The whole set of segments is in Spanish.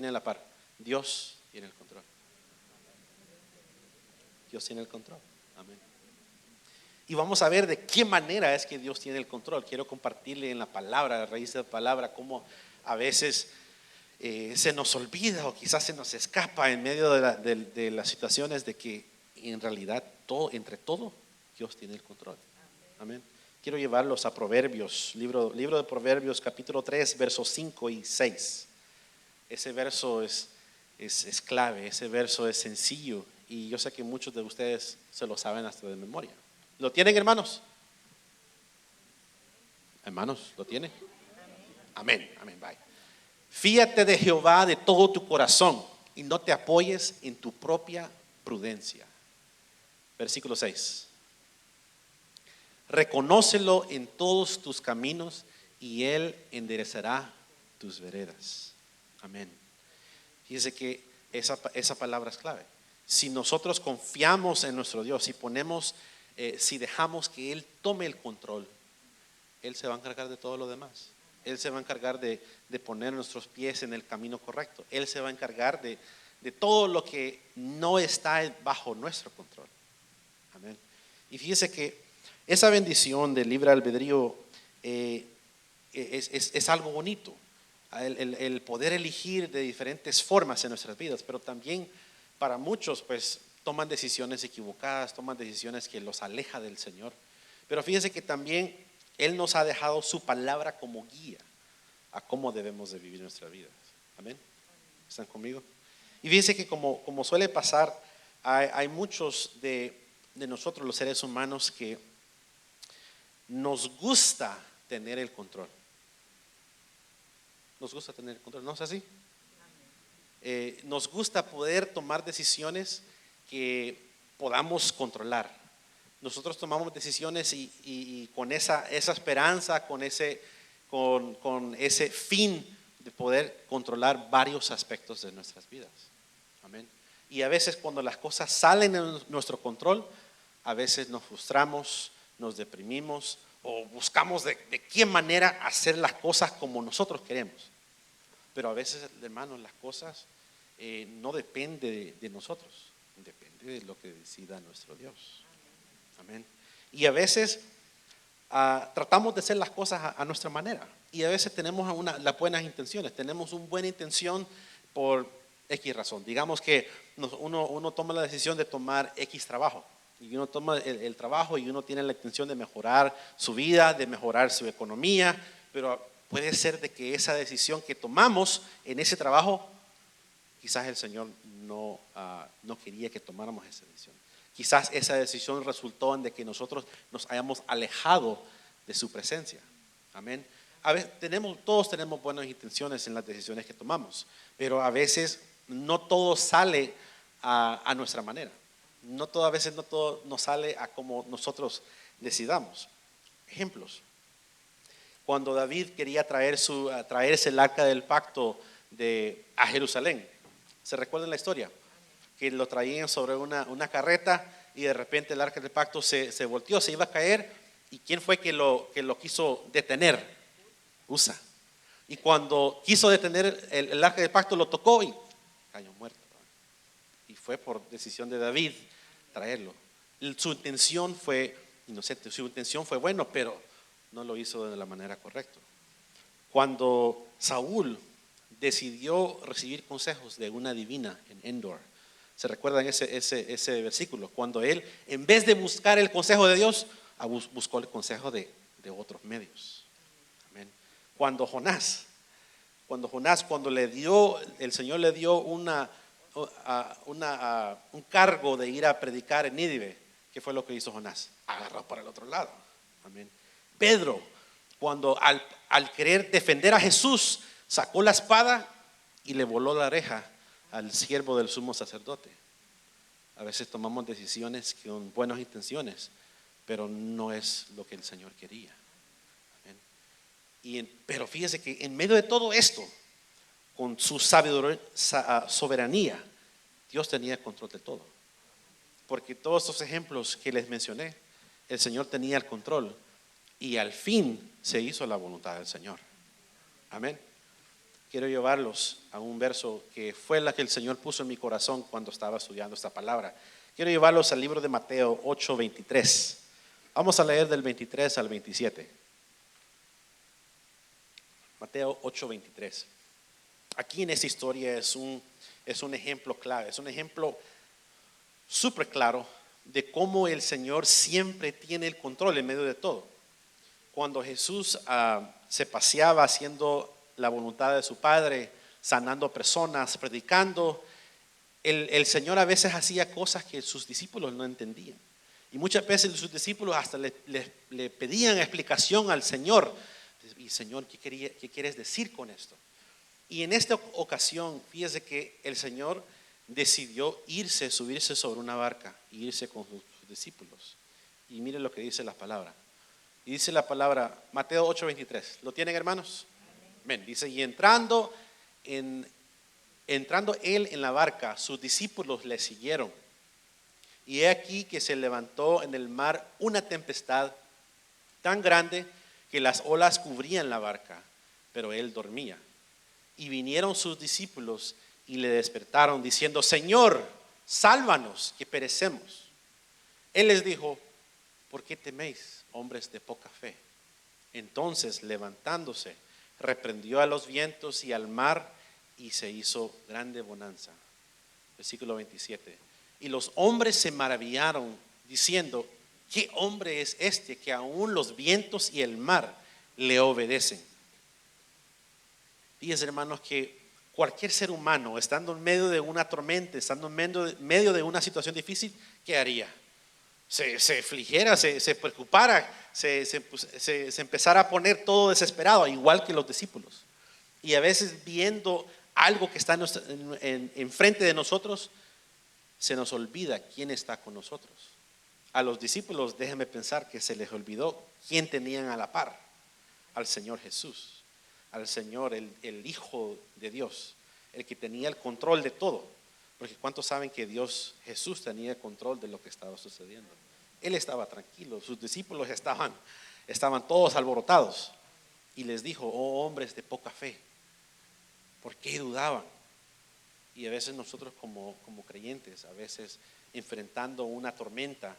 tiene a la par? Dios tiene el control. Dios tiene el control. Amén. Y vamos a ver de qué manera es que Dios tiene el control. Quiero compartirle en la palabra, la raíz de la palabra, cómo a veces se nos olvida o quizás se nos escapa en medio de las situaciones de que en realidad entre todo Dios tiene el control. Amén. Quiero llevarlos a Proverbios, libro de Proverbios capítulo 3 versos 5 y 6. Ese verso es clave, ese verso es sencillo y yo sé que muchos de ustedes se lo saben hasta de memoria. ¿Lo tienen, hermanos? Hermanos, ¿lo tienen? Amén, amén, bye. Fíate de Jehová de todo tu corazón y no te apoyes en tu propia prudencia. Versículo 6. Reconócelo en todos tus caminos y Él enderezará tus veredas. Amén. Fíjese que esa palabra es clave. Si nosotros confiamos en nuestro Dios, si dejamos que Él tome el control, Él se va a encargar de todo lo demás. Él se va a encargar de poner nuestros pies en el camino correcto. Él se va a encargar de todo lo que no está bajo nuestro control. Amén. Y fíjese que esa bendición del libre albedrío es algo bonito. El poder elegir de diferentes formas en nuestras vidas, pero también para muchos pues toman decisiones equivocadas, toman decisiones que los aleja del Señor. Pero fíjese que también Él nos ha dejado su palabra como guía a cómo debemos de vivir nuestras vidas. Amén. ¿Están conmigo? Y fíjense que como suele pasar, hay muchos de nosotros los seres humanos que nos gusta tener el control. Nos gusta tener el control, ¿no es así? Nos gusta poder tomar decisiones que podamos controlar. Nosotros tomamos decisiones y con esa esperanza, con ese fin de poder controlar varios aspectos de nuestras vidas. Amén. Y a veces cuando las cosas salen de nuestro control, a veces nos frustramos, nos deprimimos o buscamos de qué manera hacer las cosas como nosotros queremos. Pero a veces, hermanos, las cosas no dependen de nosotros, depende de lo que decida nuestro Dios. Amén. Y a veces tratamos de hacer las cosas a nuestra manera. Y a veces tenemos las buenas intenciones, tenemos una buena intención por X razón. Digamos que uno toma la decisión de tomar X trabajo. Y uno toma el trabajo y uno tiene la intención de mejorar su vida, de mejorar su economía. Pero puede ser de que esa decisión que tomamos en ese trabajo, quizás el Señor no quería que tomáramos esa decisión. Quizás esa decisión resultó en de que nosotros nos hayamos alejado de su presencia. Amén. A veces todos tenemos buenas intenciones en las decisiones que tomamos, pero a veces no todo sale a nuestra manera. A veces no todo nos sale a como nosotros decidamos. Ejemplos. Cuando David quería traerse el arca del pacto a Jerusalén, ¿se recuerdan la historia? Que lo traían sobre una carreta y de repente el arca del pacto se volteó, se iba a caer. ¿Y quién fue que lo quiso detener? Usa. Y cuando quiso detener el arca del pacto, lo tocó y cayó muerto. Y fue por decisión de David traerlo. Su intención fue inocente, su intención fue bueno, pero no lo hizo de la manera correcta. Cuando Saúl decidió recibir consejos de una divina en Endor, ¿se recuerdan ese versículo? Cuando él, en vez de buscar el consejo de Dios, buscó el consejo de otros medios. Amén. Cuando el Señor le dio un cargo de ir a predicar en Nínive, ¿qué fue lo que hizo Jonás? Agarró para el otro lado. Amén. Pedro, cuando al querer defender a Jesús, sacó la espada y le voló la oreja al siervo del sumo sacerdote. A veces tomamos decisiones con buenas intenciones, pero no es lo que el Señor quería. Amén. Pero fíjese que en medio de todo esto, con su soberanía, Dios tenía control de todo. Porque todos estos ejemplos que les mencioné, el Señor tenía el control y al fin se hizo la voluntad del Señor. Amén. quiero llevarlos a un verso que fue la que el Señor puso en mi corazón cuando estaba estudiando esta palabra. Quiero llevarlos al libro de Mateo 8:23. Vamos a leer del 23 al 27. Mateo 8:23. Aquí en esta historia es un ejemplo clave, es un ejemplo súper claro de cómo el Señor siempre tiene el control en medio de todo. Cuando Jesús se paseaba haciendo la voluntad de su Padre, sanando personas, predicando, el Señor a veces hacía cosas que sus discípulos no entendían. Y muchas veces sus discípulos hasta le pedían explicación al Señor. Y Señor, ¿qué quieres decir con esto? Y en esta ocasión, fíjese que el Señor decidió subirse sobre una barca e irse con sus discípulos. Y mire lo que dice la palabra. Y dice la palabra, Mateo 8:23. ¿Lo tienen, hermanos? Amén. Dice, y entrando él en la barca, sus discípulos le siguieron. Y he aquí que se levantó en el mar una tempestad tan grande que las olas cubrían la barca, pero él dormía. Y vinieron sus discípulos y le despertaron diciendo, Señor, sálvanos, que perecemos. Él les dijo, ¿por qué teméis, hombres de poca fe? Entonces, levantándose, reprendió a los vientos y al mar, y se hizo grande bonanza. Versículo 27. Y los hombres se maravillaron, diciendo, ¿qué hombre es este que aún los vientos y el mar le obedecen? Fíjense, hermanos, que cualquier ser humano, estando en medio de una tormenta, estando en medio de una situación difícil, ¿qué haría? Se afligiera, se preocupara, se empezara a poner todo desesperado, igual que los discípulos. Y a veces viendo algo que está enfrente de nosotros, se nos olvida quién está con nosotros. A los discípulos, déjenme pensar que se les olvidó quién tenían a la par: al Señor Jesús, al Señor, el Hijo de Dios, el que tenía el control de todo. Porque ¿cuántos saben que Jesús tenía el control de lo que estaba sucediendo? Él estaba tranquilo, sus discípulos estaban todos alborotados. Y les dijo, oh hombres de poca fe, ¿por qué dudaban? Y a veces nosotros como creyentes, a veces enfrentando una tormenta,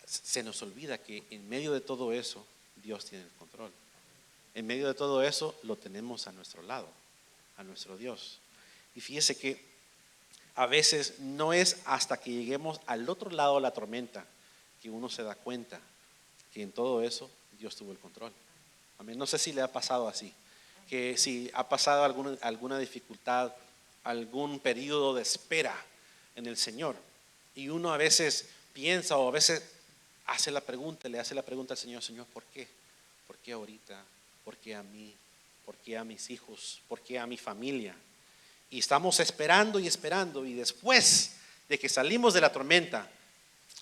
se nos olvida que en medio de todo eso, Dios tiene el control. En medio de todo eso, lo tenemos a nuestro lado, a nuestro Dios. Y fíjese que a veces no es hasta que lleguemos al otro lado de la tormenta que uno se da cuenta que en todo eso Dios tuvo el control. Amén. No sé si le ha pasado así, que si ha pasado alguna dificultad, algún periodo de espera en el Señor, y uno a veces piensa o a veces le hace la pregunta al Señor, Señor, ¿por qué? ¿Por qué ahorita? ¿Por qué a mí? ¿Por qué a mis hijos? ¿Por qué a mi familia? Y estamos esperando y después de que salimos de la tormenta,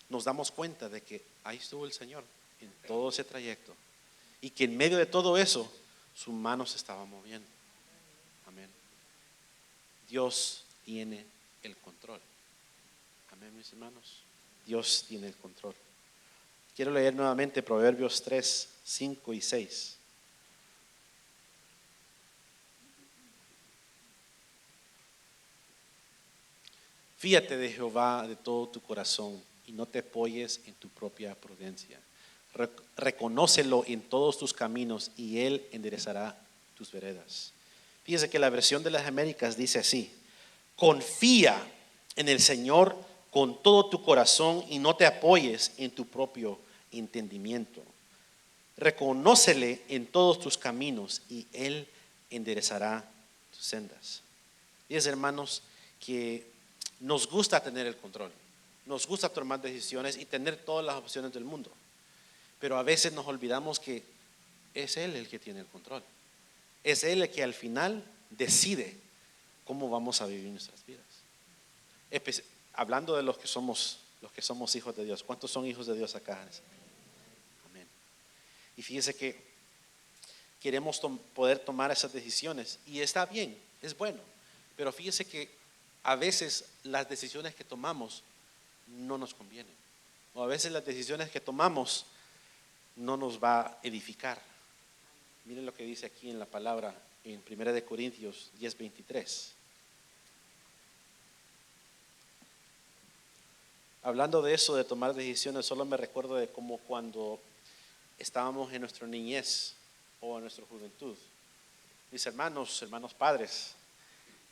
nos damos cuenta de que ahí estuvo el Señor en todo ese trayecto, y que en medio de todo eso su mano se estaba moviendo. Amén. Dios tiene el control. Amén, mis hermanos. Dios tiene el control. Quiero leer nuevamente Proverbios 3, 5 y 6. Fíate de Jehová de todo tu corazón y no te apoyes en tu propia prudencia. Reconócelo en todos tus caminos y Él enderezará tus veredas. Fíjese que la versión de las Américas dice así: confía en el Señor con todo tu corazón y no te apoyes en tu propio entendimiento. Reconócele en todos tus caminos y Él enderezará tus sendas. Fíjense, hermanos, que nos gusta tener el control, nos gusta tomar decisiones y tener todas las opciones del mundo, pero a veces nos olvidamos que es Él el que tiene el control. Es Él el que al final decide cómo vamos a vivir nuestras vidas. Hablando de los que somos hijos de Dios. ¿Cuántos son hijos de Dios acá? Amén. Y fíjese que queremos poder tomar esas decisiones, y está bien, es bueno, pero fíjese que a veces las decisiones que tomamos no nos convienen, o a veces las decisiones que tomamos no nos va a edificar. Miren lo que dice aquí en la palabra en 1 Corintios 10:23. Hablando de eso, de tomar decisiones, solo me recuerdo de cómo cuando estábamos en nuestra niñez o en nuestra juventud. Mis hermanos padres,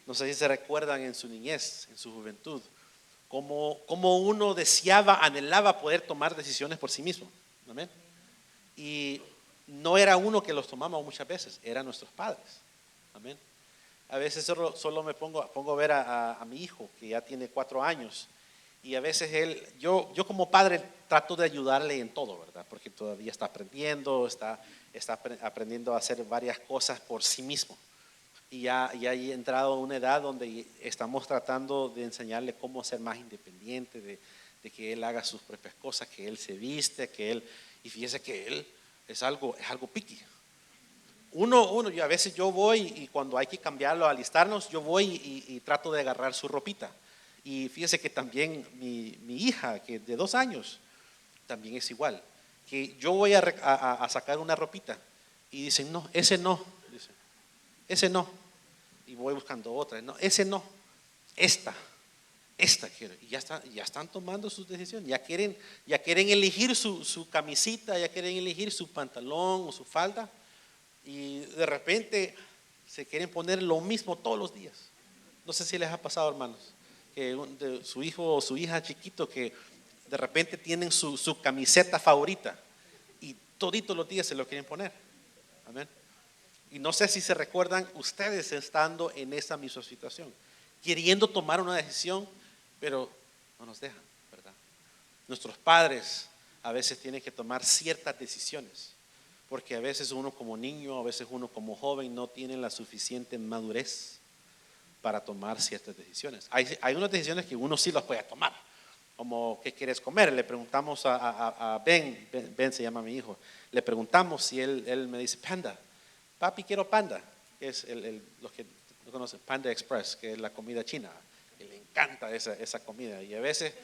no sé si se recuerdan en su niñez, en su juventud, cómo uno deseaba, anhelaba poder tomar decisiones por sí mismo. ¿Amén? Y no era uno que los tomaba muchas veces, eran nuestros padres. Amén. A veces solo me pongo a ver a mi hijo, que ya tiene 4 años. Y a veces yo como padre trato de ayudarle en todo, ¿verdad? Porque todavía está aprendiendo, está aprendiendo a hacer varias cosas por sí mismo. Y ya he entrado a una edad donde estamos tratando de enseñarle cómo ser más independiente, de que él haga sus propias cosas, que él se viste, y fíjese que él es algo picky. Yo a veces yo voy y cuando hay que cambiarlo, alistarnos, yo voy y trato de agarrar su ropita. Y fíjese que también mi hija, que de 2 años, también es igual. Que yo voy a sacar una ropita y dicen, no, ese no. Dicen, ese no. Y voy buscando otra. No, ese no. Esta quiero. Y ya están tomando sus decisiones. Ya quieren elegir su camisita, ya quieren elegir su pantalón o su falda. Y de repente se quieren poner lo mismo todos los días. No sé si les ha pasado, hermanos, que de su hijo o su hija chiquito que de repente tienen su camiseta favorita y toditos los días se lo quieren poner. Amén. Y no sé si se recuerdan ustedes estando en esa misma situación, queriendo tomar una decisión, pero no nos dejan, ¿verdad? Nuestros padres a veces tienen que tomar ciertas decisiones, porque a veces uno como niño, a veces uno como joven no tiene la suficiente madurez para tomar ciertas decisiones. Hay unas decisiones que uno sí las puede tomar, como ¿qué quieres comer? Le preguntamos a Ben se llama mi hijo, le preguntamos si él me dice Panda, papi quiero Panda, que es los que no conocen, Panda Express, que es la comida china, y le encanta esa comida. Y a veces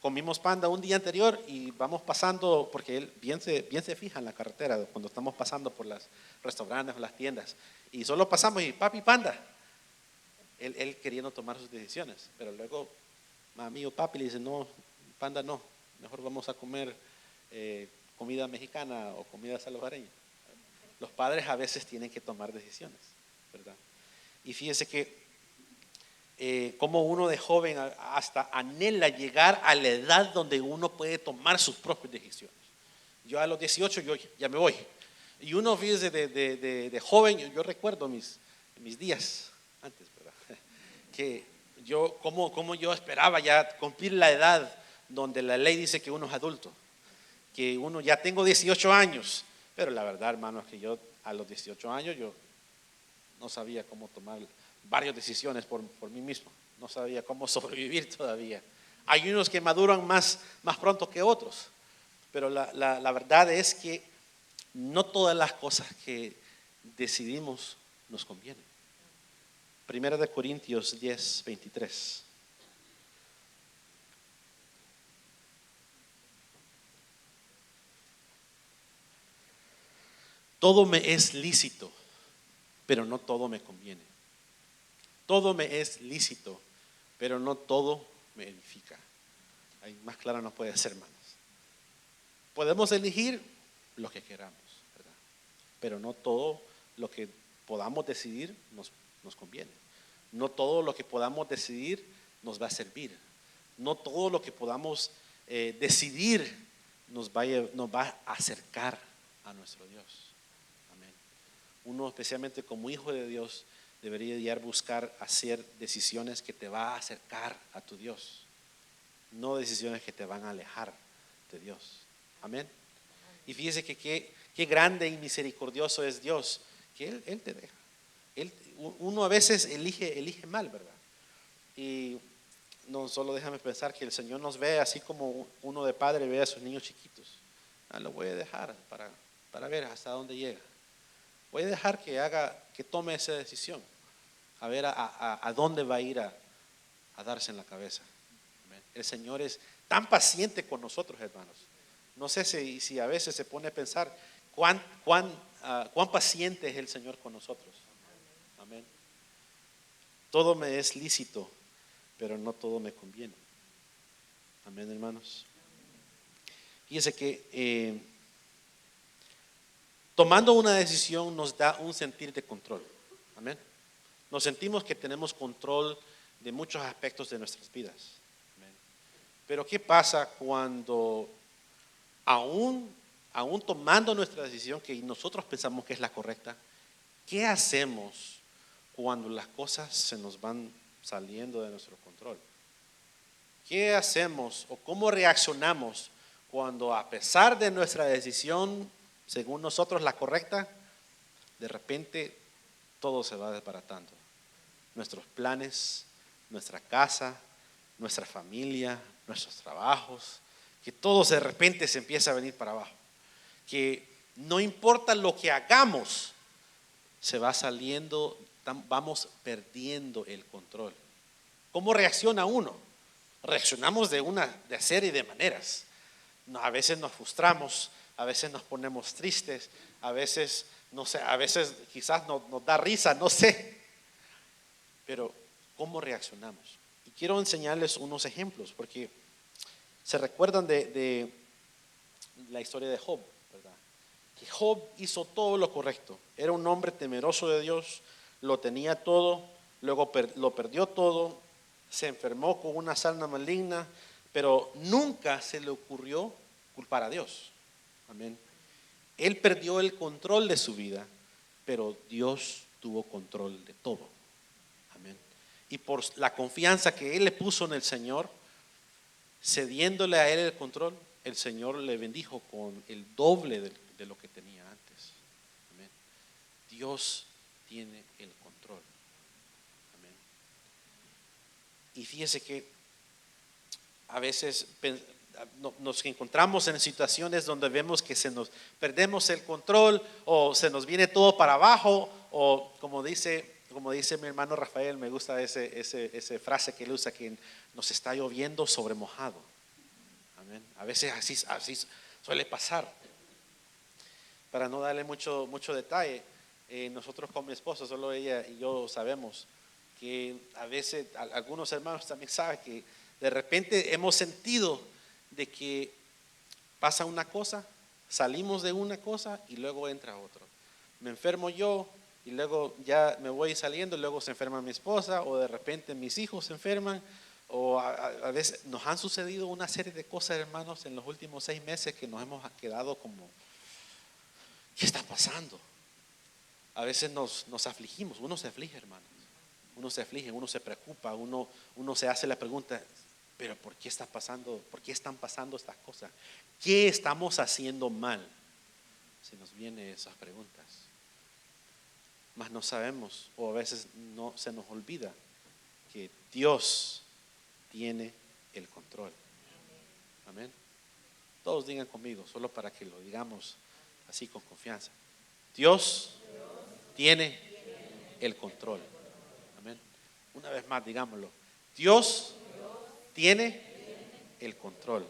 comimos Panda un día anterior y vamos pasando, porque él bien se fija en la carretera cuando estamos pasando por los restaurantes o las tiendas, y solo pasamos y papi Panda, él queriendo tomar sus decisiones, pero luego mami o papi le dice no, Panda no, mejor vamos a comer comida mexicana o comida salvadoreña. Los padres a veces tienen que tomar decisiones, ¿verdad? Y fíjese que como uno de joven hasta anhela llegar a la edad donde uno puede tomar sus propias decisiones. Yo a los 18 yo ya me voy. Y uno, fíjese, de joven, yo recuerdo mis días antes, ¿verdad? Que como yo esperaba ya cumplir la edad donde la ley dice que uno es adulto, que uno ya tengo 18 años, pero la verdad, hermano, es que yo a los 18 años yo no sabía cómo tomar varias decisiones por mí mismo, no sabía cómo sobrevivir todavía. Hay unos que maduran más pronto que otros, pero la verdad es que no todas las cosas que decidimos nos convienen. 1 Corintios 10:23. Todo me es lícito, pero no todo me conviene. Todo me es lícito, pero no todo me edifica. Ahí más claro no puede ser, hermanos. Podemos elegir lo que queramos, ¿verdad? Pero no todo lo que podamos decidir nos conviene. No todo lo que podamos decidir nos va a servir. No todo lo que podamos decidir nos va a acercar a nuestro Dios. Amén. Uno, especialmente como hijo de Dios, debería buscar hacer decisiones que te van a acercar a tu Dios, no decisiones que te van a alejar de Dios. Amén. Y fíjese que qué grande y misericordioso es Dios, que Él te deja. Uno a veces elige mal, ¿verdad? Y no solo déjame pensar que el Señor nos ve así como uno de padre ve a sus niños chiquitos. Lo voy a dejar para ver hasta dónde llega. Voy a dejar que tome esa decisión, a ver a dónde va a ir a darse en la cabeza. El Señor es tan paciente con nosotros, hermanos. No sé si a veces se pone a pensar cuán cuán paciente es el Señor con nosotros. Amén. Todo me es lícito, pero no todo me conviene. Amén, hermanos. Fíjense que tomando una decisión nos da un sentir de control. Amén. Nos sentimos que tenemos control de muchos aspectos de nuestras vidas. Amén. Pero ¿qué pasa cuando aún tomando nuestra decisión que nosotros pensamos que es la correcta, qué hacemos cuando las cosas se nos van saliendo de nuestro control? ¿Qué hacemos o cómo reaccionamos cuando a pesar de nuestra decisión, según nosotros la correcta, de repente todo se va desbaratando? Nuestros planes, nuestra casa, nuestra familia, nuestros trabajos, que todo de repente se empieza a venir para abajo. Que no importa lo que hagamos, se va saliendo, vamos perdiendo el control. ¿Cómo reacciona uno? Reaccionamos de una serie de maneras. A veces nos frustramos, a veces nos ponemos tristes, a veces, no sé, a veces quizás nos da risa, no sé. Pero, ¿cómo reaccionamos? Y quiero enseñarles unos ejemplos, porque se recuerdan de la historia de Job, ¿verdad? Que Job hizo todo lo correcto. Era un hombre temeroso de Dios, lo tenía todo, luego lo perdió todo, se enfermó con una sarna maligna, pero nunca se le ocurrió culpar a Dios. Amén. Él perdió el control de su vida, pero Dios tuvo control de todo. Amén. Y por la confianza que él le puso en el Señor, cediéndole a él el control, el Señor le bendijo con el doble de lo que tenía antes. Amén. Dios tiene el control. Amén. Y fíjese que a veces nos encontramos en situaciones donde vemos que perdemos el control o se nos viene todo para abajo, o como dice mi hermano Rafael, me gusta esa frase que él usa, que nos está lloviendo sobre mojado. Amén. A veces así suele pasar. Para no darle mucho detalle, nosotros con mi esposa, solo ella y yo sabemos que a veces algunos hermanos también saben que de repente hemos sentido de que pasa una cosa, salimos de una cosa y luego entra otro. Me enfermo yo y luego ya me voy saliendo y luego se enferma mi esposa, o de repente mis hijos se enferman, o a veces nos han sucedido una serie de cosas, hermanos, en los últimos 6 meses que nos hemos quedado como, ¿qué está pasando? A veces nos afligimos, uno se aflige, hermanos, uno se aflige, uno se preocupa, uno se hace la pregunta, pero ¿por qué está pasando? ¿Por qué están pasando estas cosas? ¿Qué estamos haciendo mal? Se nos vienen esas preguntas. Mas no sabemos, o a veces no se nos olvida que Dios tiene el control. Amén. Todos digan conmigo, solo para que lo digamos así con confianza. Dios tiene el control. Amén. Una vez más, digámoslo. Dios tiene el control.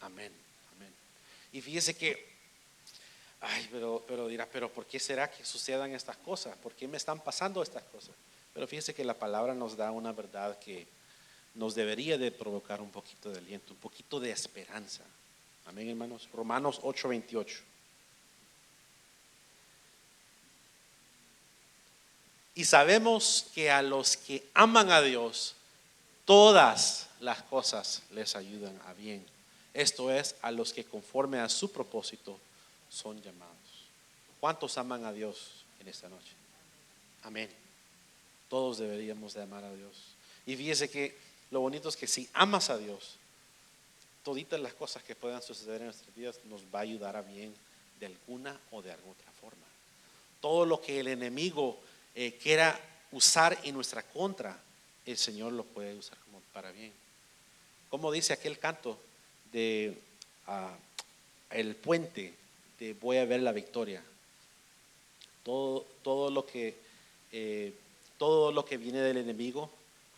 Amén. Amén. Y fíjese que, pero dirá, pero ¿por qué será que sucedan estas cosas? ¿Por qué me están pasando estas cosas? Pero fíjese que la palabra nos da una verdad que nos debería de provocar un poquito de aliento, un poquito de esperanza. Amén, hermanos. Romanos 8:28. Y sabemos que a los que aman a Dios, todas las cosas les ayudan a bien. Esto es, a los que conforme a su propósito son llamados. ¿Cuántos aman a Dios en esta noche? Amén. Todos deberíamos de amar a Dios. Y fíjese que lo bonito es que si amas a Dios, toditas las cosas que puedan suceder en nuestras vidas nos va a ayudar a bien de alguna o de alguna otra forma. Todo lo que el enemigo quiera usar en nuestra contra, el Señor lo puede usar como para bien. Como dice aquel canto de El Puente, de Voy a ver la victoria. Todo lo que viene del enemigo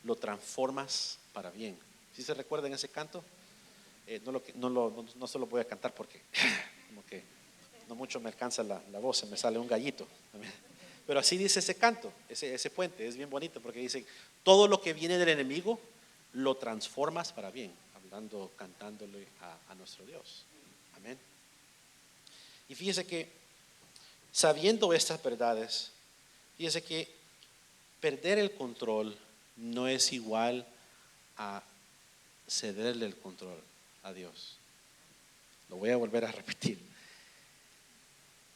lo transformas para bien. ¿Sí se recuerdan ese canto? No se lo voy a cantar porque como que No mucho me alcanza la voz, se me sale un gallito. Amén. Pero así dice ese canto, ese puente, es bien bonito porque dice, todo lo que viene del enemigo lo transformas para bien, hablando, cantándole a nuestro Dios. Amén. Y fíjese que sabiendo estas verdades, fíjese que perder el control no es igual a cederle el control a Dios. Lo voy a volver a repetir.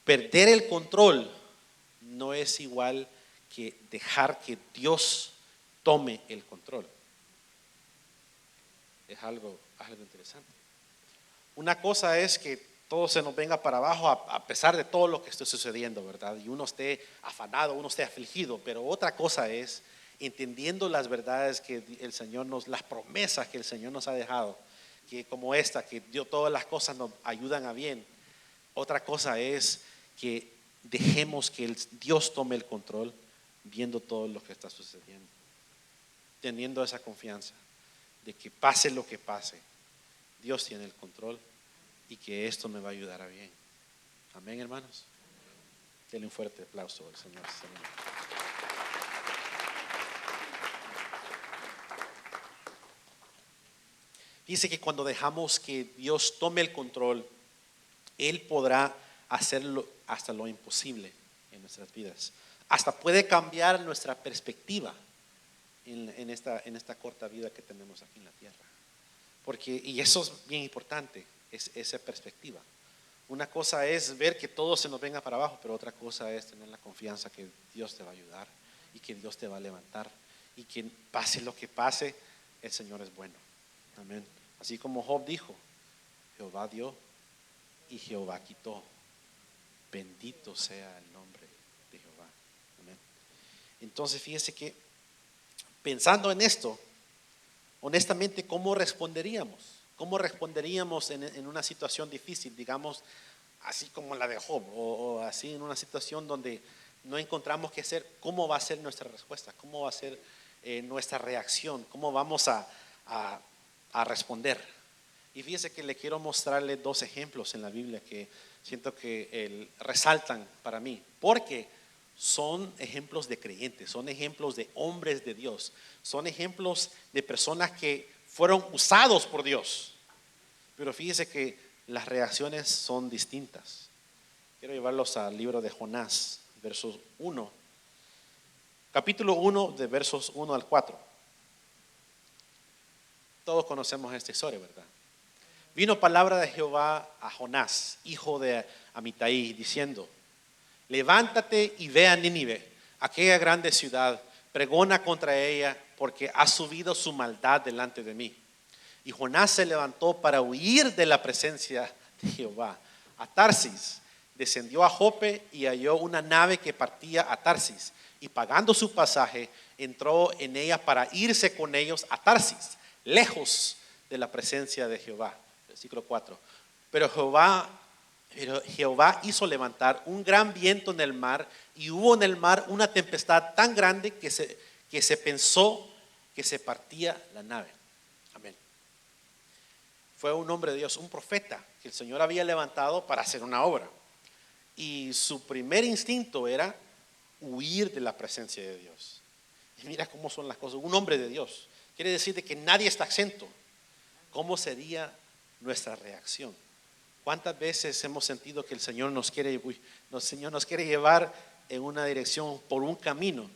Perder el control no es igual que dejar que Dios tome el control. Es algo interesante. Una cosa es que todo se nos venga para abajo a pesar de todo lo que esté sucediendo, ¿verdad? Y uno esté afanado, uno esté afligido, pero otra cosa es entendiendo las verdades que el Señor las promesas que el Señor nos ha dejado, que como esta, que todas las cosas nos ayudan a bien. Otra cosa es que dejemos que Dios tome el control viendo todo lo que está sucediendo, teniendo esa confianza de que pase lo que pase, Dios tiene el control y que esto me va a ayudar a bien. Amén, hermanos. Denle un fuerte aplauso al Señor. Dice que cuando dejamos que Dios tome el control, Él podrá hacerlo hasta lo imposible en nuestras vidas. Hasta puede cambiar nuestra perspectiva en esta corta vida que tenemos aquí en la tierra. Y eso es bien importante, es esa perspectiva. Una cosa es ver que todo se nos venga para abajo, pero otra cosa es tener la confianza que Dios te va a ayudar y que Dios te va a levantar y que pase lo que pase, el Señor es bueno. Amén. Así como Job dijo, Jehová dio y Jehová quitó. Bendito sea el nombre de Jehová. Amén. Entonces fíjese que pensando en esto, honestamente, ¿cómo responderíamos? ¿Cómo responderíamos en una situación difícil, digamos, así como la de Job, o así en una situación donde no encontramos qué hacer? ¿Cómo va a ser nuestra respuesta? ¿Cómo va a ser nuestra reacción? ¿Cómo vamos a responder? Y fíjese que le quiero mostrarle dos ejemplos en la Biblia que siento que resaltan para mí, porque son ejemplos de creyentes, son ejemplos de hombres de Dios, son ejemplos de personas que fueron usados por Dios. Pero fíjese que las reacciones son distintas. Quiero llevarlos al libro de Jonás, versos 1, capítulo 1, de versos 1 al 4. Todos conocemos esta historia, ¿verdad? Vino palabra de Jehová a Jonás, hijo de Amitai, diciendo: levántate y ve a Nínive, aquella grande ciudad, pregona contra ella, porque ha subido su maldad delante de mí. Y Jonás se levantó para huir de la presencia de Jehová a Tarsis. Descendió a Jope y halló una nave que partía a Tarsis, y pagando su pasaje, entró en ella para irse con ellos a Tarsis, lejos de la presencia de Jehová. Versículo 4. Pero Jehová hizo levantar un gran viento en el mar, y hubo en el mar una tempestad tan grande que se pensó que se partía la nave. Amén. Fue un hombre de Dios, un profeta que el Señor había levantado para hacer una obra, y su primer instinto era huir de la presencia de Dios. Y mira cómo son las cosas. Un hombre de Dios quiere decir de que nadie está exento. ¿Cómo sería nuestra reacción? ¿Cuántas veces hemos sentido que el Señor nos quiere llevar en una dirección, por un camino,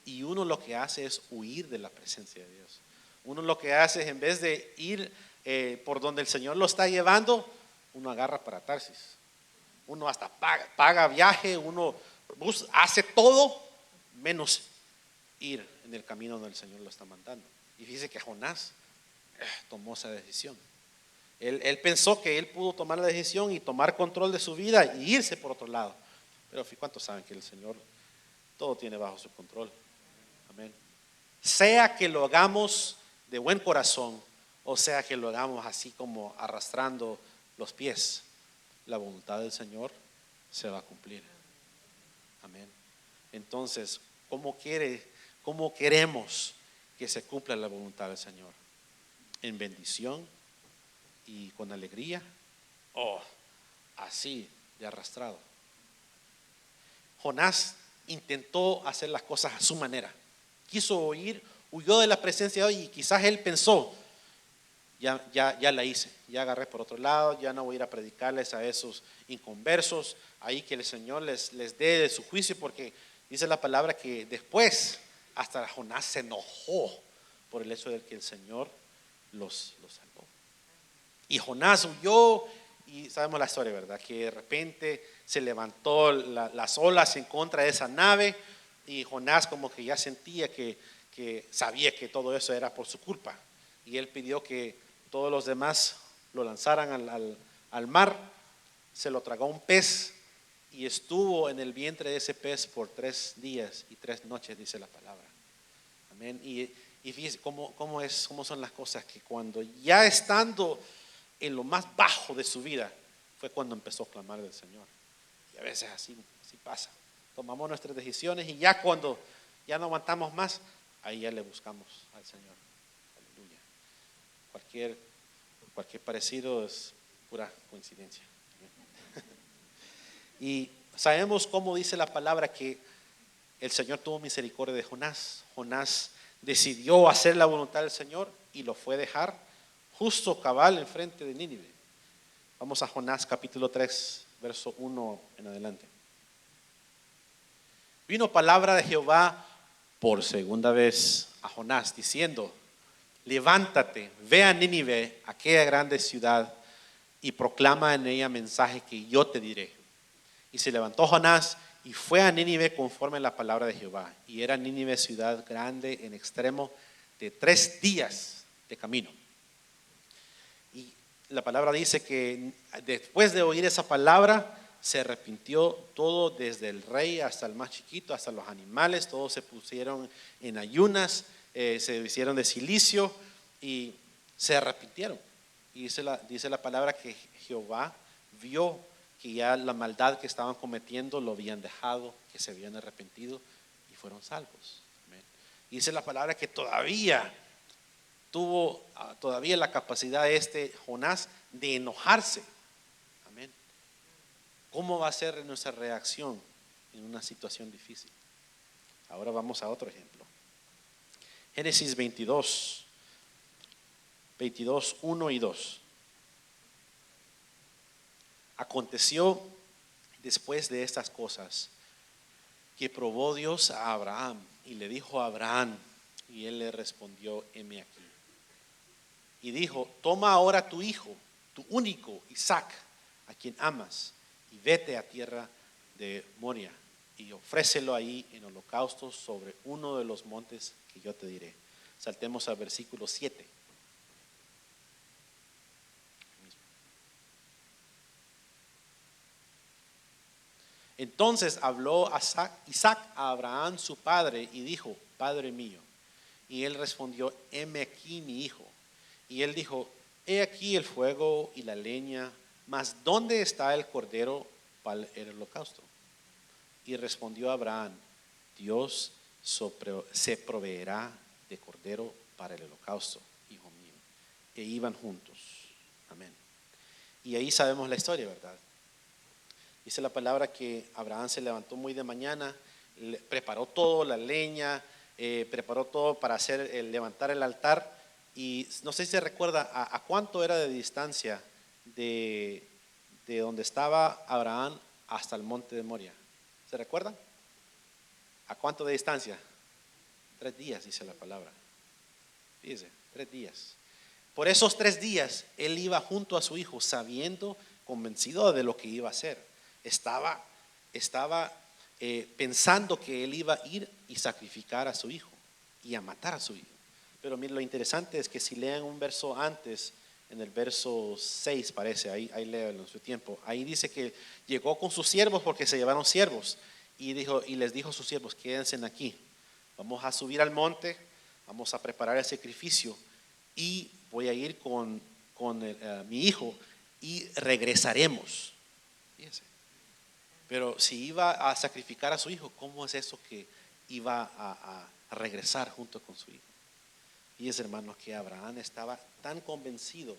y uno lo que hace es huir de la presencia de Dios? Uno lo que hace es, en vez de ir por donde el Señor lo está llevando, uno agarra para Tarsis. Uno hasta paga viaje, uno hace todo menos ir en el camino donde el Señor lo está mandando. Y fíjese que Jonás tomó esa decisión. Él pensó que él pudo tomar la decisión y tomar control de su vida y irse por otro lado. Pero ¿cuántos saben que el Señor todo tiene bajo su control? Amén. Sea que lo hagamos de buen corazón, o sea que lo hagamos así como arrastrando los pies, la voluntad del Señor se va a cumplir. Amén. Entonces, ¿cómo queremos que se cumpla la voluntad del Señor? ¿En bendición y con alegría? ¿O así, de arrastrado. Jonás intentó hacer las cosas a su manera. Quiso huir, huyó de la presencia de Dios y quizás él pensó, ya la hice, ya agarré por otro lado, ya no voy a ir a predicarles a esos inconversos, ahí que el Señor les dé de su juicio, porque dice la palabra que después hasta Jonás se enojó por el hecho de que el Señor los salvó. Y Jonás huyó y sabemos la historia, ¿verdad? Que de repente se levantó las olas en contra de esa nave y Jonás como que ya sentía que sabía que todo eso era por su culpa. Y él pidió que todos los demás lo lanzaran al mar, se lo tragó un pez y estuvo en el vientre de ese pez por 3 días y 3 noches, dice la palabra. Amén. Y fíjese cómo son las cosas, que cuando ya estando en lo más bajo de su vida, fue cuando empezó a clamar al Señor. Y a veces así pasa. Tomamos nuestras decisiones y ya cuando ya no aguantamos más, ahí ya le buscamos al Señor. Aleluya. Cualquier parecido es pura coincidencia. Y sabemos cómo dice la palabra que el Señor tuvo misericordia de Jonás. Jonás decidió hacer la voluntad del Señor y lo fue dejar justo cabal enfrente de Nínive. Vamos a Jonás capítulo 3, verso 1 en adelante. Vino palabra de Jehová por segunda vez a Jonás diciendo: levántate, ve a Nínive, aquella grande ciudad, y proclama en ella mensaje que yo te diré. Y se levantó Jonás y fue a Nínive conforme a la palabra de Jehová. Y era Nínive ciudad grande en extremo, de 3 días de camino. Y la palabra dice que después de oír esa palabra, se arrepintió todo, desde el rey hasta el más chiquito, hasta los animales. Todos se pusieron en ayunas, se hicieron de cilicio y se arrepintieron. Y dice la palabra que Jehová vio que ya la maldad que estaban cometiendo lo habían dejado, que se habían arrepentido y fueron salvos. Amén. Y dice la palabra que todavía tuvo la capacidad Jonás de enojarse. Amén. ¿Cómo va a ser nuestra reacción en una situación difícil? Ahora vamos a otro ejemplo. Génesis 22, 1 y 2. Aconteció después de estas cosas que probó Dios a Abraham y le dijo a Abraham, y él le respondió: heme aquí. Y dijo: toma ahora tu hijo, tu único Isaac, a quien amas, y vete a tierra de Moria y ofrécelo ahí en holocausto sobre uno de los montes que yo te diré. Saltemos al versículo 7. Entonces habló Isaac a Abraham su padre y dijo: Padre mío. Y él respondió: heme aquí mi hijo. Y él dijo: he aquí el fuego y la leña, mas ¿dónde está el cordero para el holocausto? Y respondió Abraham: Dios se proveerá de cordero para el holocausto, hijo mío. E iban juntos. Amén. Y ahí sabemos la historia, ¿verdad? Dice la palabra que Abraham se levantó muy de mañana, preparó todo, la leña, preparó todo para levantar el altar. Y no sé si se recuerda a cuánto era de distancia de donde estaba Abraham hasta el monte de Moria. ¿Se recuerda? ¿A cuánto de distancia? 3 días, dice la palabra. Fíjese, 3 días. Por esos 3 días, él iba junto a su hijo, sabiendo, convencido de lo que iba a hacer. Estaba pensando que él iba a ir y sacrificar a su hijo y a matar a su hijo. Pero miren, lo interesante es que si lean un verso antes, en el verso 6 parece, ahí léanlo en su tiempo, ahí dice que llegó con sus siervos, porque se llevaron siervos, y les dijo a sus siervos: quédense aquí, vamos a subir al monte, vamos a preparar el sacrificio y voy a ir con mi hijo y regresaremos. Fíjense. Pero si iba a sacrificar a su hijo, ¿cómo es eso que iba a regresar junto con su hijo? Fíjense, hermanos, que Abraham estaba tan convencido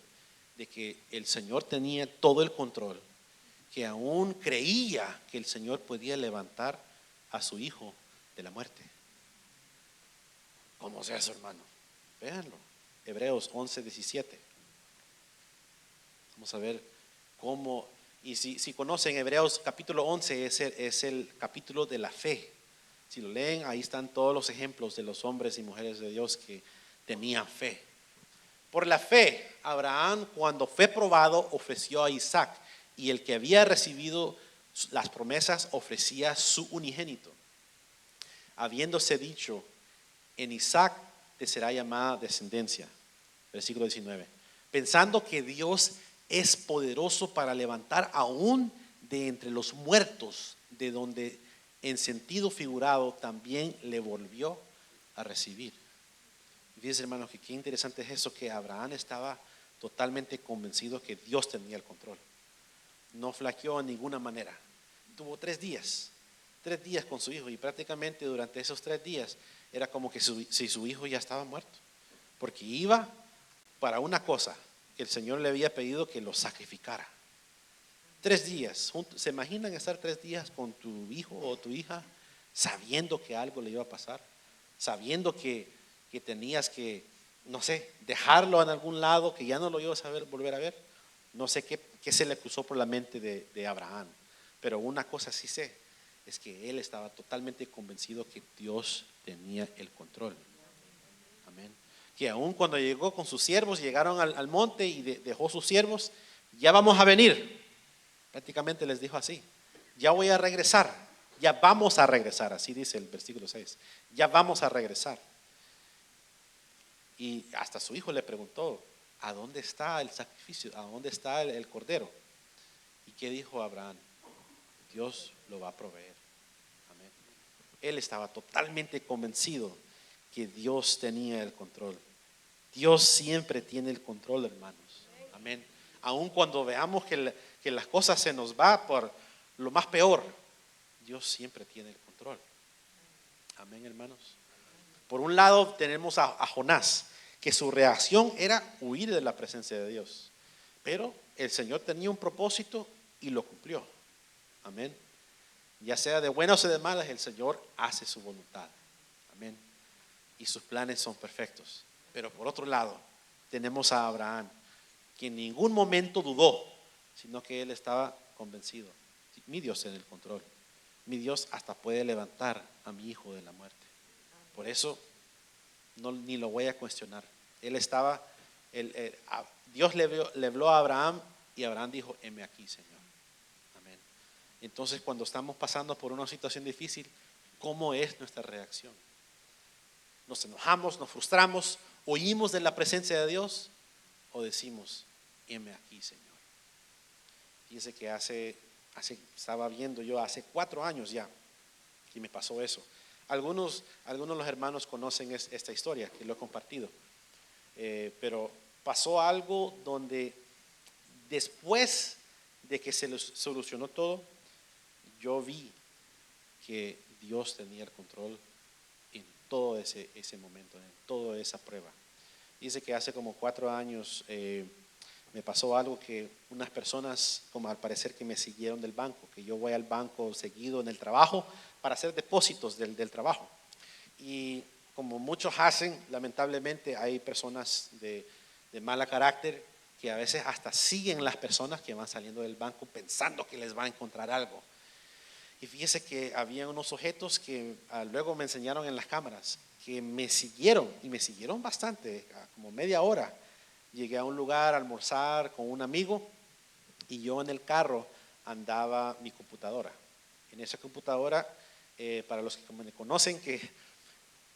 de que el Señor tenía todo el control, que aún creía que el Señor podía levantar a su hijo de la muerte. ¿Cómo sea eso, hermano? Véanlo. Hebreos 11:17. Vamos a ver cómo. Y si conocen Hebreos capítulo 11, es el capítulo de la fe. Si lo leen, ahí están todos los ejemplos de los hombres y mujeres de Dios que tenían fe. Por la fe, Abraham, cuando fue probado, ofreció a Isaac, y el que había recibido las promesas ofrecía su unigénito, habiéndose dicho: en Isaac te será llamada descendencia. Versículo 19. Pensando que Dios es poderoso para levantar aún de entre los muertos, de donde en sentido figurado también le volvió a recibir. Fíjense, hermanos, que qué interesante es eso, que Abraham estaba totalmente convencido que Dios tenía el control. No flaqueó en ninguna manera. Tuvo 3 días con su hijo, y prácticamente durante esos 3 días era como que si su hijo ya estaba muerto, porque iba para una cosa que el Señor le había pedido, que lo sacrificara. 3 días, ¿se imaginan estar 3 días con tu hijo o tu hija sabiendo que algo le iba a pasar? Sabiendo que tenías que, no sé, dejarlo en algún lado, que ya no lo ibas a volver a ver. No sé qué se le cruzó por la mente de Abraham, pero una cosa sí sé, es que él estaba totalmente convencido que Dios tenía el control. Amén. Que aún cuando llegó con sus siervos, llegaron al monte y dejó sus siervos: ya vamos a venir. Prácticamente les dijo así: ya voy a regresar, ya vamos a regresar. Así dice el versículo 6. Ya vamos a regresar. Y hasta su hijo le preguntó: ¿a dónde está el sacrificio? ¿A dónde está el cordero? ¿Y qué dijo Abraham? Dios lo va a proveer. Amén. Él estaba totalmente convencido que Dios tenía el control. Dios siempre tiene el control, hermanos. Amén. Aun cuando veamos que las cosas se nos va por lo más peor, Dios siempre tiene el control. Amén, hermanos. Por un lado tenemos a Jonás, que su reacción era huir de la presencia de Dios, pero el Señor tenía un propósito y lo cumplió. Amén. Ya sea de buenas o de malas, el Señor hace su voluntad. Amén. Y sus planes son perfectos. Pero por otro lado tenemos a Abraham, que en ningún momento dudó, sino que él estaba convencido: mi Dios tiene el control, mi Dios hasta puede levantar a mi hijo de la muerte. Por eso ni lo voy a cuestionar. Él estaba, Dios le habló a Abraham, y Abraham dijo: heme aquí, Señor. Amén. Entonces, cuando estamos pasando por una situación difícil, ¿cómo es nuestra reacción? ¿Nos enojamos, nos frustramos, huimos de la presencia de Dios, o decimos: heme aquí, Señor? Fíjese que estaba viendo yo hace 4 años ya, y me pasó eso. Algunos de los hermanos conocen esta historia, que lo he compartido. Pero pasó algo donde, después de que se solucionó todo, yo vi que Dios tenía el control en todo ese momento, en toda esa prueba. Dice que hace como 4 años me pasó algo, que unas personas, como al parecer, que me siguieron del banco, que yo voy al banco seguido en el trabajo para hacer depósitos del trabajo. Y como muchos hacen, lamentablemente hay personas de mala carácter que a veces hasta siguen las personas que van saliendo del banco pensando que les va a encontrar algo. Y fíjese que había unos sujetos que luego me enseñaron en las cámaras, que me siguieron, y me siguieron bastante, como media hora. Llegué a un lugar a almorzar con un amigo, y yo en el carro andaba mi computadora. En esa computadora, para los que me conocen, que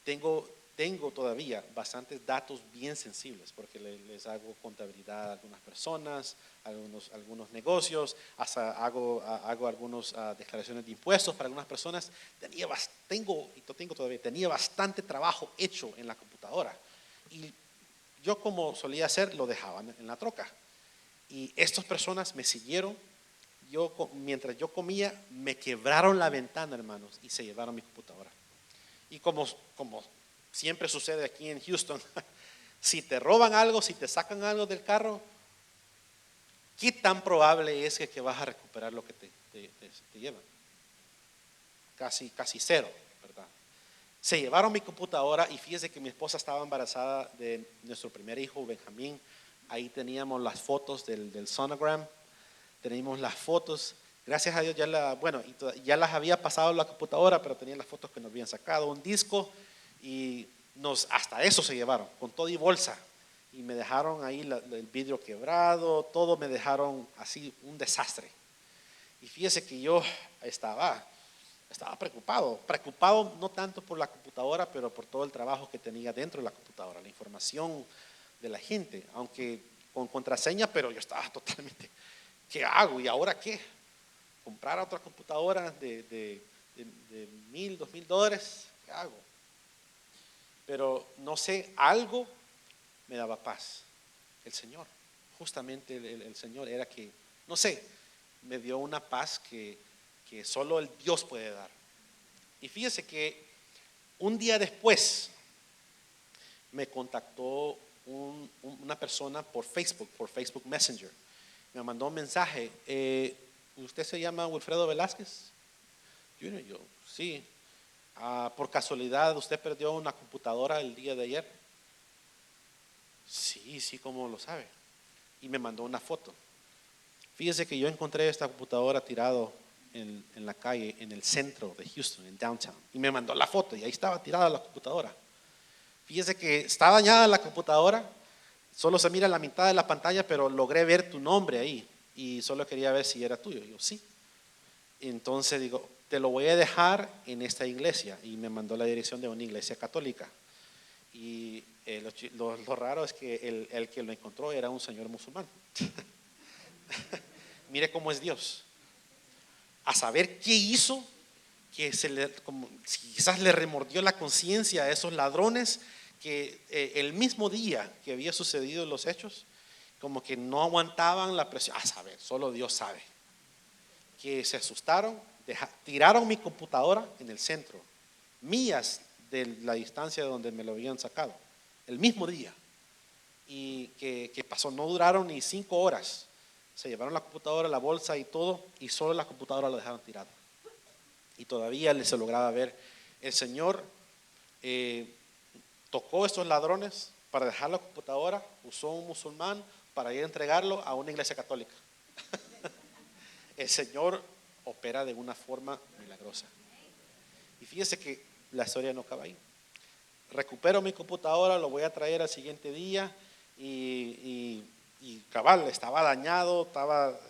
tengo todavía bastantes datos bien sensibles, porque les hago contabilidad a algunas personas, algunos negocios, hasta hago algunas declaraciones de impuestos para algunas personas. Tenía bastante trabajo hecho en la computadora, y yo, como solía hacer, lo dejaba en la troca. Y estas personas me siguieron. Mientras yo comía, me quebraron la ventana, hermanos, y se llevaron mi computadora. Y como siempre sucede aquí en Houston, si te roban algo, si te sacan algo del carro, ¿qué tan probable es que vas a recuperar lo que te llevan? Casi cero, ¿verdad? Se llevaron mi computadora y fíjese que mi esposa estaba embarazada de nuestro primer hijo, Benjamín. Ahí teníamos las fotos del sonogram, teníamos las fotos. Gracias a Dios ya las había pasado la computadora, pero tenía las fotos que nos habían sacado, un disco, y hasta eso se llevaron, con todo y bolsa. Y me dejaron ahí el vidrio quebrado, todo me dejaron así, un desastre. Y fíjese que yo estaba preocupado no tanto por la computadora, pero por todo el trabajo que tenía dentro de la computadora, la información de la gente, aunque con contraseña, pero yo estaba totalmente, ¿qué hago? ¿Y ahora qué? ¿Comprar otra computadora de $1,000, $2,000? ¿Qué hago? Pero no sé, algo me daba paz. El Señor, justamente el Señor era que, no sé, me dio una paz que solo el Dios puede dar. Y fíjese que un día después me contactó una persona por Facebook Messenger. Me mandó un mensaje. ¿Usted se llama Wilfredo Velázquez? Yo, sí. Por casualidad, ¿usted perdió una computadora el día de ayer? Sí, ¿cómo lo sabe? Y me mandó una foto. Fíjese que yo encontré esta computadora tirado en la calle, en el centro de Houston, en downtown. Y me mandó la foto y ahí estaba tirada la computadora. Fíjese que está dañada la computadora, solo se mira la mitad de la pantalla, pero logré ver tu nombre ahí. Y solo quería ver si era tuyo. Yo, sí. Entonces digo, te lo voy a dejar en esta iglesia. Y me mandó la dirección de una iglesia católica. Y lo raro es que el que lo encontró era un señor musulmán. Mire cómo es Dios. A saber qué hizo, que quizás le remordió la conciencia a esos ladrones que el mismo día que había sucedido los hechos, como que no aguantaban la presión. A saber, solo Dios sabe. Que se asustaron, tiraron mi computadora en el centro, millas de la distancia de donde me lo habían sacado, el mismo día. Y que pasó, no duraron ni 5 horas. Se llevaron la computadora, la bolsa y todo, y solo la computadora la dejaron tirada. Y todavía se lograba ver. El Señor tocó a estos ladrones para dejar la computadora, usó un musulmán para ir a entregarlo a una iglesia católica. El Señor opera de una forma milagrosa. Y fíjese que la historia no acaba ahí. Recupero mi computadora, lo voy a traer al siguiente día y cabal, estaba dañado,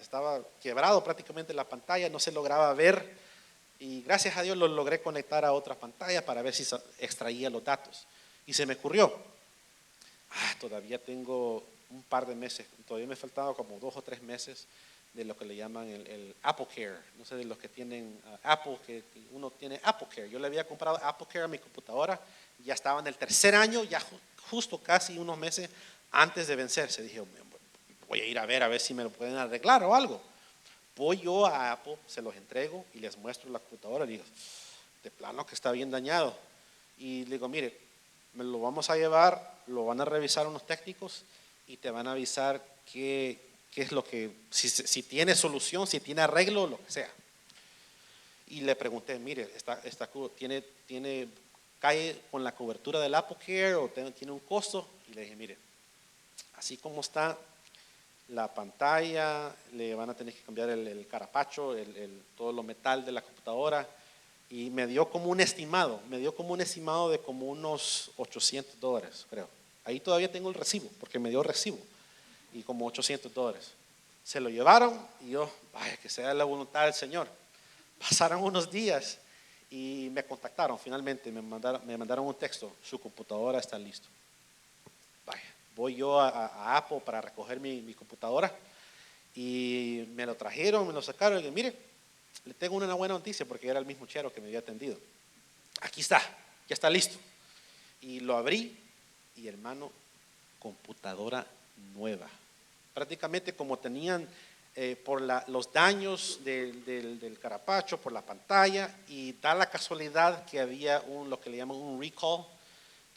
estaba quebrado prácticamente la pantalla, no se lograba ver, y gracias a Dios lo logré conectar a otra pantalla para ver si extraía los datos. Y se me ocurrió, todavía tengo un par de meses, todavía me faltaba como 2 o 3 meses de lo que le llaman el Apple Care. No sé, de los que tienen Apple, que uno tiene Apple Care. Yo le había comprado Apple Care a mi computadora, ya estaba en el 3er año, ya justo casi unos meses antes de vencerse. Dije, voy a ir a ver si me lo pueden arreglar o algo. Voy yo a Apple, se los entrego y les muestro la computadora. Le digo, de plano que está bien dañado. Y le digo, mire, me lo vamos a llevar, lo van a revisar unos técnicos y te van a avisar qué es lo que, si tiene solución, si tiene arreglo, lo que sea. Y le pregunté, mire, ¿tiene cae con la cobertura del Apple Care o tiene un costo? Y le dije, mire, así como está la pantalla, le van a tener que cambiar el carapacho, todo lo metal de la computadora. Y me dio como un estimado de como unos $800, creo. Ahí todavía tengo el recibo, porque me dio recibo, y como $800. Se lo llevaron y yo, vaya, que sea la voluntad del Señor. Pasaron unos días y me contactaron finalmente, me mandaron un texto, su computadora está listo. Vaya, voy yo a Apple para recoger mi computadora y me lo trajeron, me lo sacaron y dije, mire, le tengo una buena noticia porque era el mismo chero que me había atendido. Aquí está, ya está listo. Y lo abrí y, hermano, computadora nueva. Prácticamente como tenían por los daños del carapacho, por la pantalla, y da la casualidad que había lo que le llaman un recall,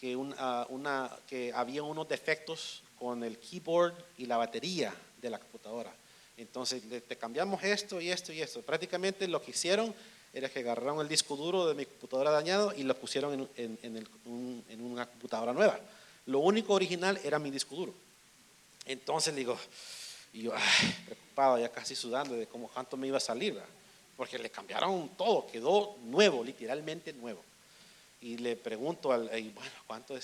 que había unos defectos con el keyboard y la batería de la computadora. Entonces te cambiamos esto y esto y esto. Prácticamente lo que hicieron era que agarraron el disco duro de mi computadora dañado y lo pusieron en una computadora nueva. Lo único original era mi disco duro. Entonces digo, y yo preocupado, ya casi sudando de cómo cuánto me iba a salir, ¿verdad? Porque le cambiaron todo, quedó nuevo, literalmente nuevo. Y le pregunto, bueno, ¿cuánto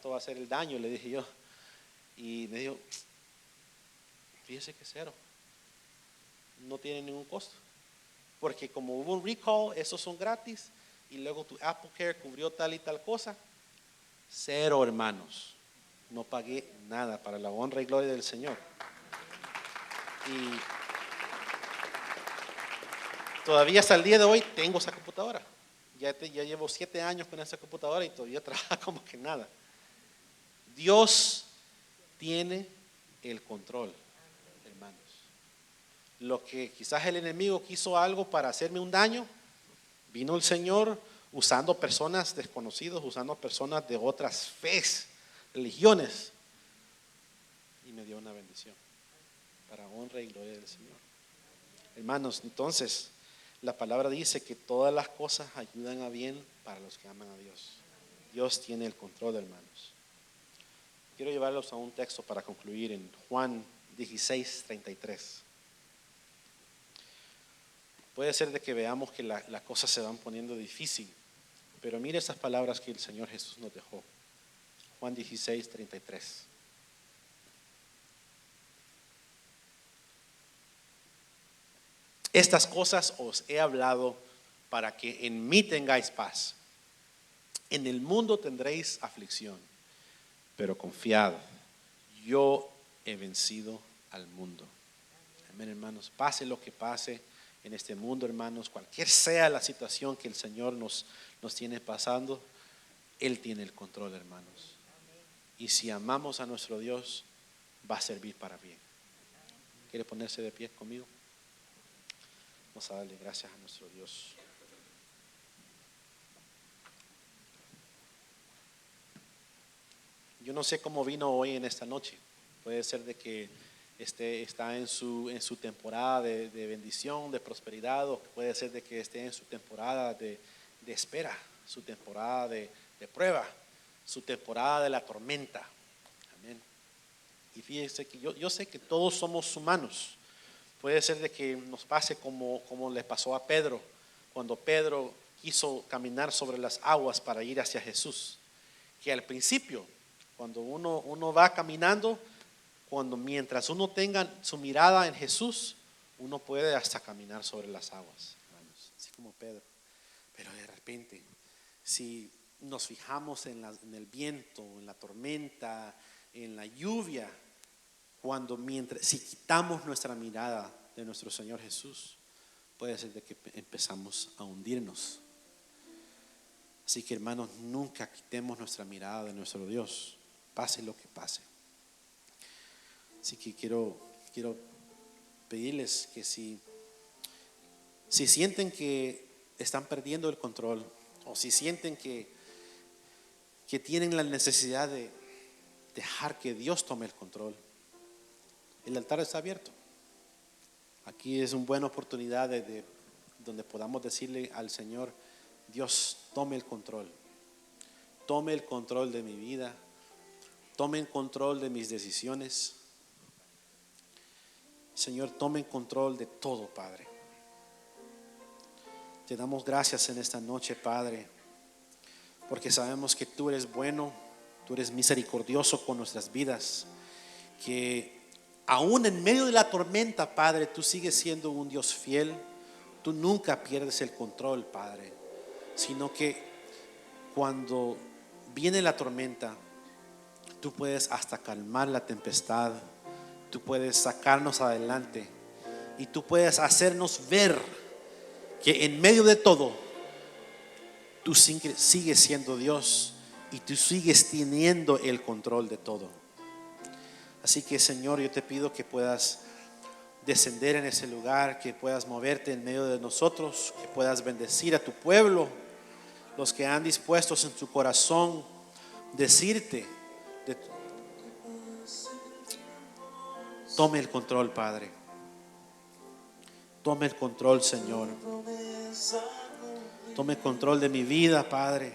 va a ser el daño? Le dije yo. Y me dijo, fíjese que cero, no tiene ningún costo. Porque como hubo un recall, esos son gratis. Y luego tu Apple Care cubrió tal y tal cosa. Cero, hermanos. No pagué nada, para la honra y gloria del Señor. Y todavía hasta el día de hoy tengo esa computadora. Ya llevo 7 años con esa computadora y todavía trabaja como que nada. Dios tiene el control, hermanos. Lo que quizás el enemigo quiso algo para hacerme un daño, vino el Señor usando personas desconocidas, usando personas de otras fes, religiones, y me dio una bendición para honra y gloria del Señor. Hermanos, entonces la palabra dice que todas las cosas ayudan a bien para los que aman a Dios. Dios tiene el control, hermanos. Quiero llevarlos a un texto para concluir en Juan 16:33. Puede ser de que veamos que las cosas se van poniendo difícil, pero mire esas palabras que el Señor Jesús nos dejó. Juan 16:33. Estas cosas os he hablado para que en mí tengáis paz. En el mundo tendréis aflicción, pero confiad, yo he vencido al mundo. Amén, hermanos. Pase lo que pase en este mundo, hermanos, cualquier sea la situación que el Señor nos tiene pasando, Él tiene el control, hermanos. Y si amamos a nuestro Dios, va a servir para bien. ¿Quiere ponerse de pie conmigo? Vamos a darle gracias a nuestro Dios. Yo no sé cómo vino hoy en esta noche. Puede ser de que está en su temporada de bendición, de prosperidad, o puede ser de que esté en su temporada de espera, su temporada de prueba, su temporada de la tormenta. Amén. Y fíjense que yo sé que todos somos humanos. Puede ser de que nos pase como le pasó a Pedro, cuando Pedro quiso caminar sobre las aguas para ir hacia Jesús. Que al principio, cuando uno va caminando, mientras uno tenga su mirada en Jesús, uno puede hasta caminar sobre las aguas, hermanos, así como Pedro. Pero de repente, si nos fijamos en el viento, en la tormenta, en la lluvia, si quitamos nuestra mirada de nuestro Señor Jesús, puede ser de que empezamos a hundirnos. Así que, hermanos, nunca quitemos nuestra mirada de nuestro Dios, pase lo que pase. Así que quiero pedirles que si sienten que están perdiendo el control, o si sienten que tienen la necesidad de dejar que Dios tome el control, el altar está abierto. Aquí es una buena oportunidad donde podamos decirle al Señor: Dios, tome el control. Tome el control de mi vida. Tome el control de mis decisiones. Señor, tome el control de todo, Padre. Te damos gracias en esta noche, Padre, porque sabemos que tú eres bueno, tú eres misericordioso con nuestras vidas, que aún en medio de la tormenta, Padre, tú sigues siendo un Dios fiel. Tú nunca pierdes el control, Padre, sino que cuando viene la tormenta, tú puedes hasta calmar la tempestad, tú puedes sacarnos adelante y tú puedes hacernos ver que en medio de todo tú sigues siendo Dios y tú sigues teniendo el control de todo. Así que, Señor, yo te pido que puedas descender en ese lugar, que puedas moverte en medio de nosotros, que puedas bendecir a tu pueblo, los que han dispuestos en su corazón decirte, tome el control, Padre. Tome el control, Señor. Tome control de mi vida, Padre.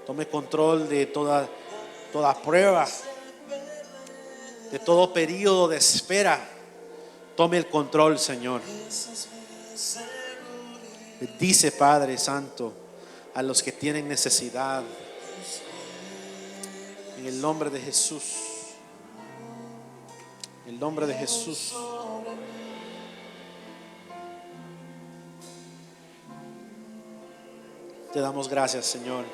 Tome control de toda prueba, de todo periodo de espera. Tome el control, Señor. Bendice, Padre Santo, a los que tienen necesidad. En el nombre de Jesús. En el nombre de Jesús. Te damos gracias, Señor.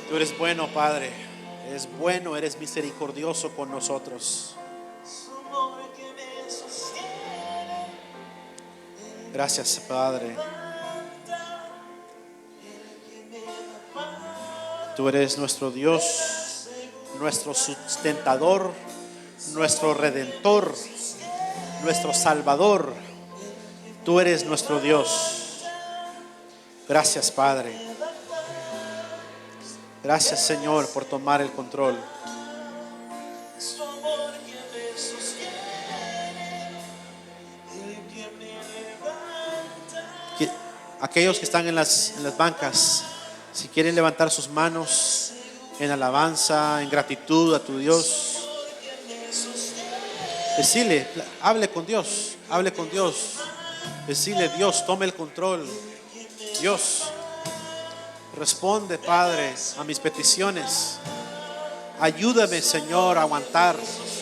Tú eres bueno, Padre. Eres bueno, eres misericordioso con nosotros. Gracias, Padre. Tú eres nuestro Dios, nuestro sustentador, nuestro redentor, nuestro salvador. Tú eres nuestro Dios. Gracias, Padre. Gracias, Señor, por tomar el control. Aquellos que están en las bancas, si quieren levantar sus manos en alabanza, en gratitud a tu Dios, decirle, hable con Dios, hable con Dios. Decirle, Dios, tome el control. Dios, responde, Padre, a mis peticiones. Ayúdame, Señor, a aguantar,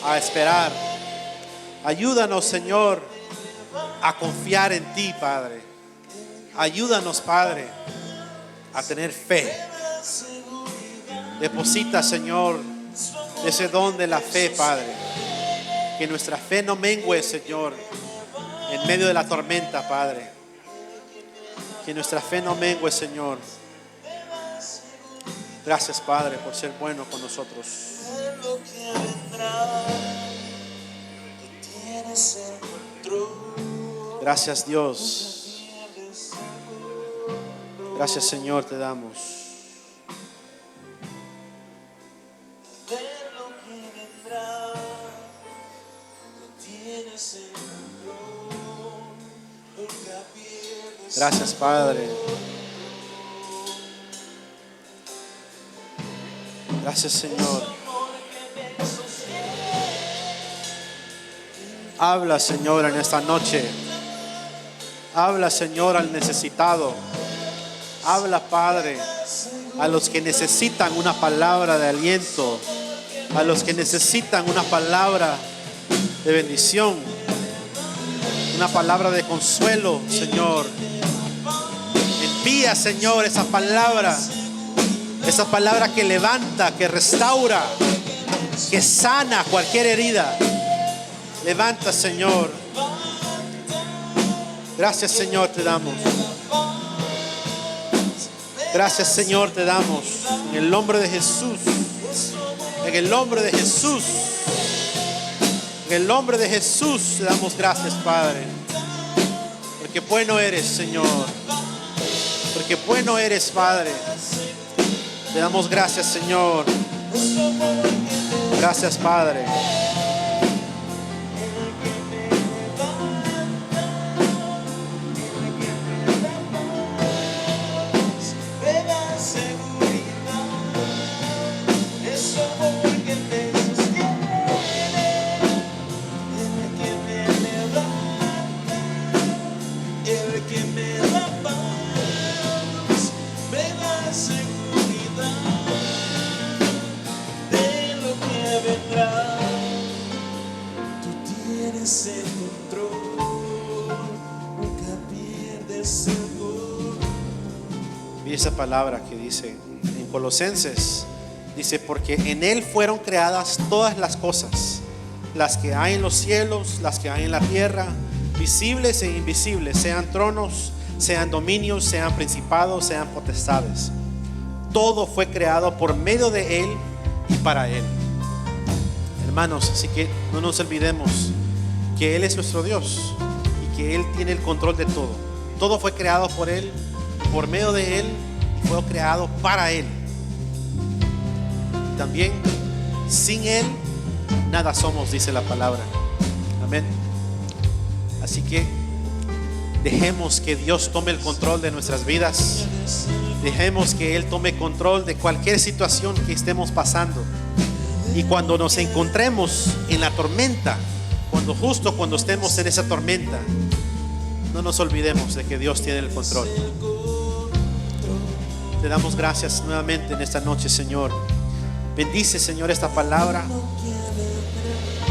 a esperar. Ayúdanos, Señor, a confiar en ti, Padre. Ayúdanos, Padre, a tener fe. Deposita, Señor, ese don de la fe, Padre. Que nuestra fe no mengue, Señor, en medio de la tormenta, Padre. Que nuestra fe no mengue, Señor. Gracias, Padre, por ser bueno con nosotros. Gracias, Dios. Gracias, Señor, te damos. Gracias, Padre. Gracias, Señor. Habla, Señor, en esta noche. Habla, Señor, al necesitado. Habla, Padre, a los que necesitan una palabra de aliento, a los que necesitan una palabra de bendición, una palabra de consuelo, Señor. Envía, Señor, esa palabra que levanta, que restaura, que sana cualquier herida. Levanta, Señor. Gracias, Señor, te damos. Gracias, Señor, te damos. En el nombre de Jesús. En el nombre de Jesús. En el nombre de Jesús te damos gracias, Padre. Porque bueno eres, Señor. Porque bueno eres, Padre. Te damos gracias, Señor. Gracias, Padre. Esa palabra que dice en Colosenses, dice, porque en Él fueron creadas todas las cosas, las que hay en los cielos, las que hay en la tierra, visibles e invisibles, sean tronos, sean dominios, sean principados, sean potestades. Todo fue creado por medio de Él y para Él. Hermanos, así que no nos olvidemos que Él es nuestro Dios y que Él tiene el control de todo. Todo fue creado por Él, por medio de Él, y fue creado para Él. también sin Él nada somos, dice la palabra. Amén. Así que dejemos que Dios tome el control de nuestras vidas. Dejemos que Él tome control de cualquier situación que estemos pasando. Y cuando nos encontremos en la tormenta, cuando estemos en esa tormenta, no nos olvidemos de que Dios tiene el control. Te damos gracias nuevamente en esta noche, Señor. Bendice, Señor, esta palabra.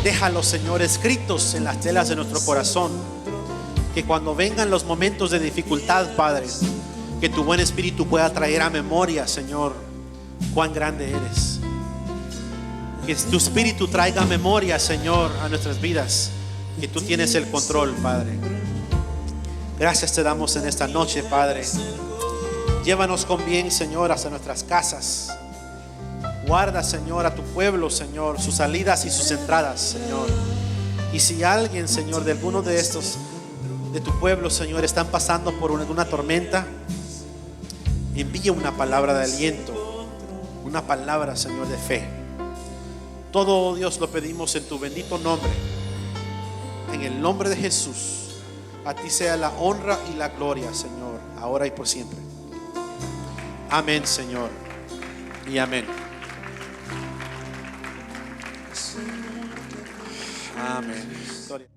Déjalo, Señor, escritos en las telas de nuestro corazón. Que cuando vengan los momentos de dificultad, Padre, que tu buen espíritu pueda traer a memoria, Señor, cuán grande eres. Que tu espíritu traiga a memoria, Señor, a nuestras vidas, que tú tienes el control, Padre. Gracias te damos en esta noche, Padre. Llévanos con bien, Señor, hasta nuestras casas. Guarda, Señor, a tu pueblo, Señor, sus salidas y sus entradas, Señor. Y si alguien, Señor, de alguno de estos de tu pueblo, Señor, están pasando por una tormenta, envía una palabra de aliento, una palabra, Señor, de fe. Todo, Dios, lo pedimos en tu bendito nombre, en el nombre de Jesús. A ti sea la honra y la gloria, Señor, ahora y por siempre. Amén, Señor, y amén. Amén. Gloria.